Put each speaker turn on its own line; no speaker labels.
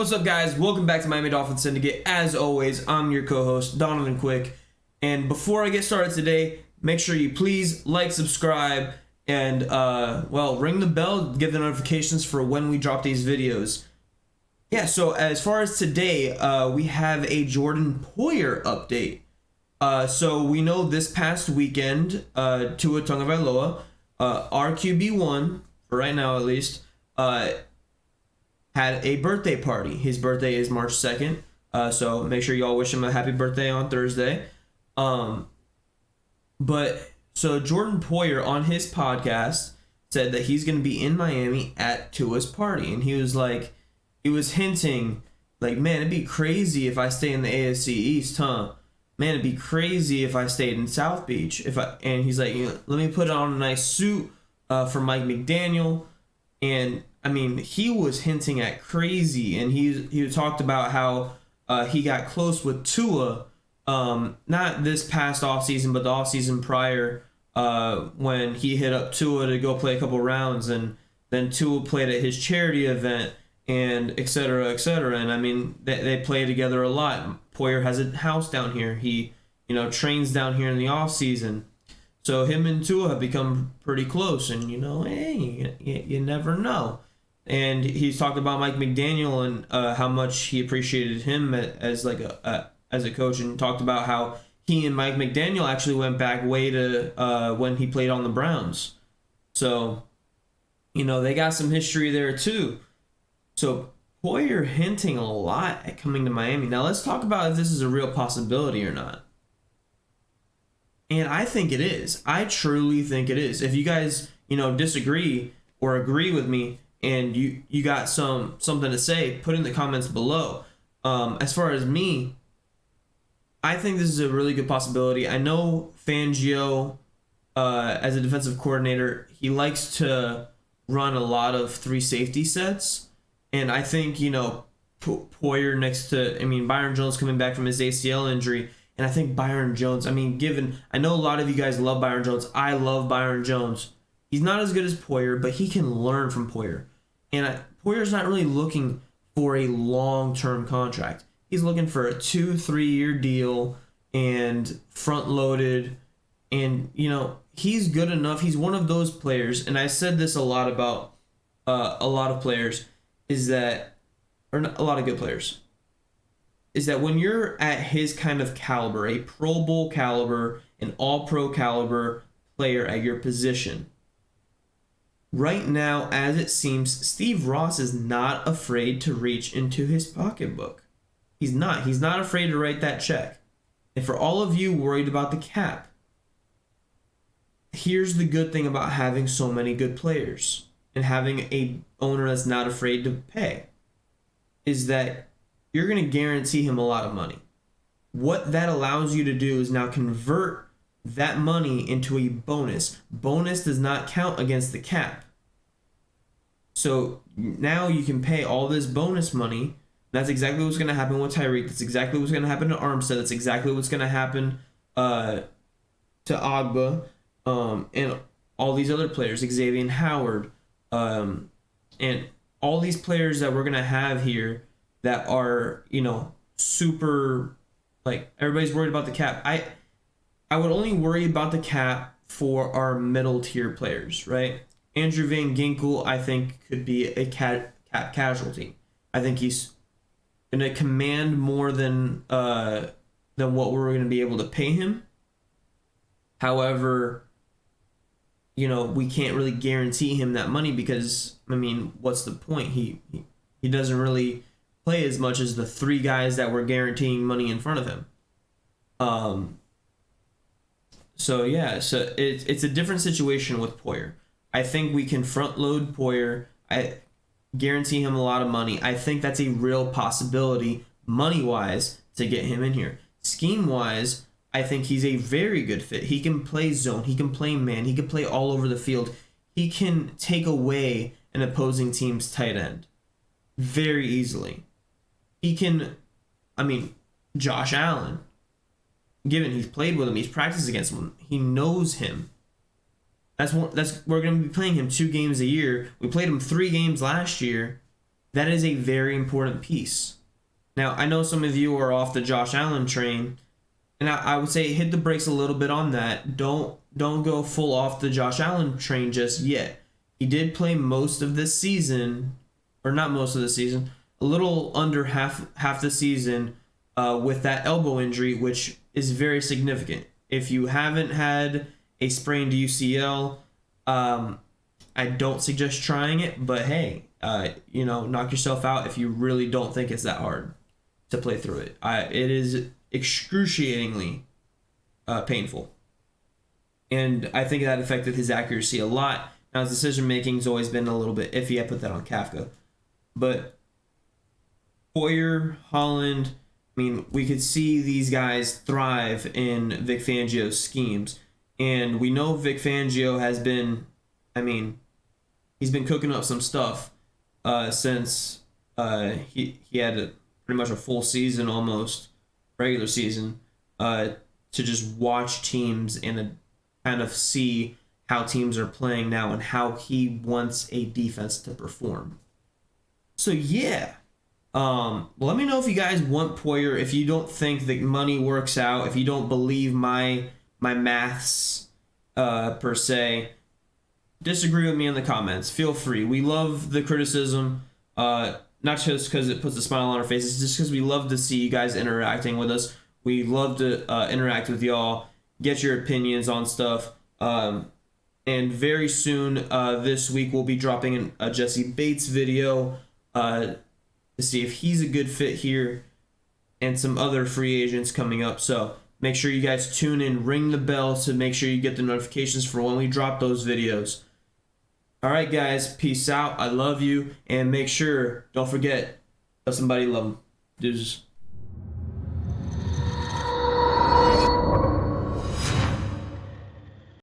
What's up, guys? Welcome back to Miami Dolphins Syndicate. As always, I'm your co-host, Donovan Quick. And before I get started today, make sure you please like, subscribe, and, ring the bell, give the notifications for when we drop these videos. Yeah, so as far as today, we have a Jordan Poyer update. So we know this past weekend, Tua Tagovailoa, our QB1, for right now at least, had a birthday party. His birthday is March 2nd, so make sure y'all wish him a happy birthday on Thursday. So Jordan Poyer on his podcast said that he's going to be in Miami at Tua's party, and he was hinting, like, man, it'd be crazy if I stay in the AFC East, huh? Man, it'd be crazy if I stayed in South Beach. And he's like, let me put on a nice suit for Mike McDaniel. And I mean, he was hinting at crazy, and he talked about how he got close with Tua, not this past offseason, but the offseason prior, when he hit up Tua to go play a couple rounds, and then Tua played at his charity event, and et cetera, et cetera. And I mean, they play together a lot. Poyer has a house down here. He, trains down here in the offseason. So him and Tua have become pretty close, and hey, you never know. And he's talked about Mike McDaniel and how much he appreciated him as a coach, and talked about how he and Mike McDaniel actually went back way to when he played on the Browns. So, they got some history there too. So Poyer hinting a lot at coming to Miami. Now let's talk about if this is a real possibility or not. And I think it is. I truly think it is. If you guys, disagree or agree with me, and you got something to say, put in the comments below. As far as me, I think this is a really good possibility. I know Fangio, as a defensive coordinator, he likes to run a lot of 3 safety sets. And I think, Poyer next to, Byron Jones coming back from his ACL injury. And I think Byron Jones, I know a lot of you guys love Byron Jones. I love Byron Jones. He's not as good as Poyer, but he can learn from Poyer. And Poyer's not really looking for a long-term contract. He's looking for a 2-3 year deal and front-loaded. And, he's good enough. He's one of those players, and I said this a lot about a lot of players, a lot of good players, is that when you're at his kind of caliber, a Pro Bowl caliber, an All-Pro caliber player at your position, right now, as it seems, Steve Ross is not afraid to reach into his pocketbook. He's not. He's not afraid to write that check. And for all of you worried about the cap, here's the good thing about having so many good players and having a owner that's not afraid to pay, is that you're going to guarantee him a lot of money. What that allows you to do is now convert that money into a bonus. Bonus does not count against the cap. So now you can pay all this bonus money. That's exactly what's going to happen with Tyreek. That's exactly what's going to happen to Armstead. That's exactly what's going to happen to Agba, and all these other players, Xavier Howard, and all these players that we're going to have here that are, super, everybody's worried about the cap. I would only worry about the cap for our middle tier players, right? Andrew Van Ginkel, I think, could be a cap casualty. I think he's going to command more than what we're going to be able to pay him. However, we can't really guarantee him that money because, what's the point? He doesn't really play as much as the 3 guys that were guaranteeing money in front of him. So it's a different situation with Poyer. I think we can front load Poyer. I guarantee him a lot of money. I think that's a real possibility money-wise to get him in here. Scheme-wise, I think he's a very good fit. He can play zone. He can play man. He can play all over the field. He can take away an opposing team's tight end very easily. He can, Josh Allen, given he's played with him, he's practiced against him, he knows him. We're going to be playing him 2 games a year. We played him 3 games last year. That is a very important piece. Now, I know some of you are off the Josh Allen train, and I would say hit the brakes a little bit on that. Don't go full off the Josh Allen train just yet. He did play most of the season, or not most of the season, a little under half the season with that elbow injury, which is very significant. If you haven't had a sprained UCL, I don't suggest trying it, but hey, knock yourself out if you really don't think it's that hard to play through it. It is excruciatingly painful. And I think that affected his accuracy a lot. Now, his decision making's always been a little bit iffy. I put that on Kafka. But Poyer, Holland, I mean, we could see these guys thrive in Vic Fangio's schemes. And we know Vic Fangio has been, he's been cooking up some stuff since he had pretty much a full season, almost regular season, to just watch teams and kind of see how teams are playing now and how he wants a defense to perform. So yeah, let me know if you guys want Poyer. If you don't think that money works out, if you don't believe my maths per se, disagree with me in the comments. Feel free. We love the criticism, not just because it puts a smile on our faces, just because we love to see you guys interacting with us. We love to interact with y'all, get your opinions on stuff. And very soon this week we'll be dropping a Jesse Bates video to see if he's a good fit here, and some other free agents coming up. So make sure you guys tune in, ring the bell to make sure you get the notifications for when we drop those videos. All right, guys, peace out. I love you, and make sure, don't forget, tell somebody you love them. Deuces.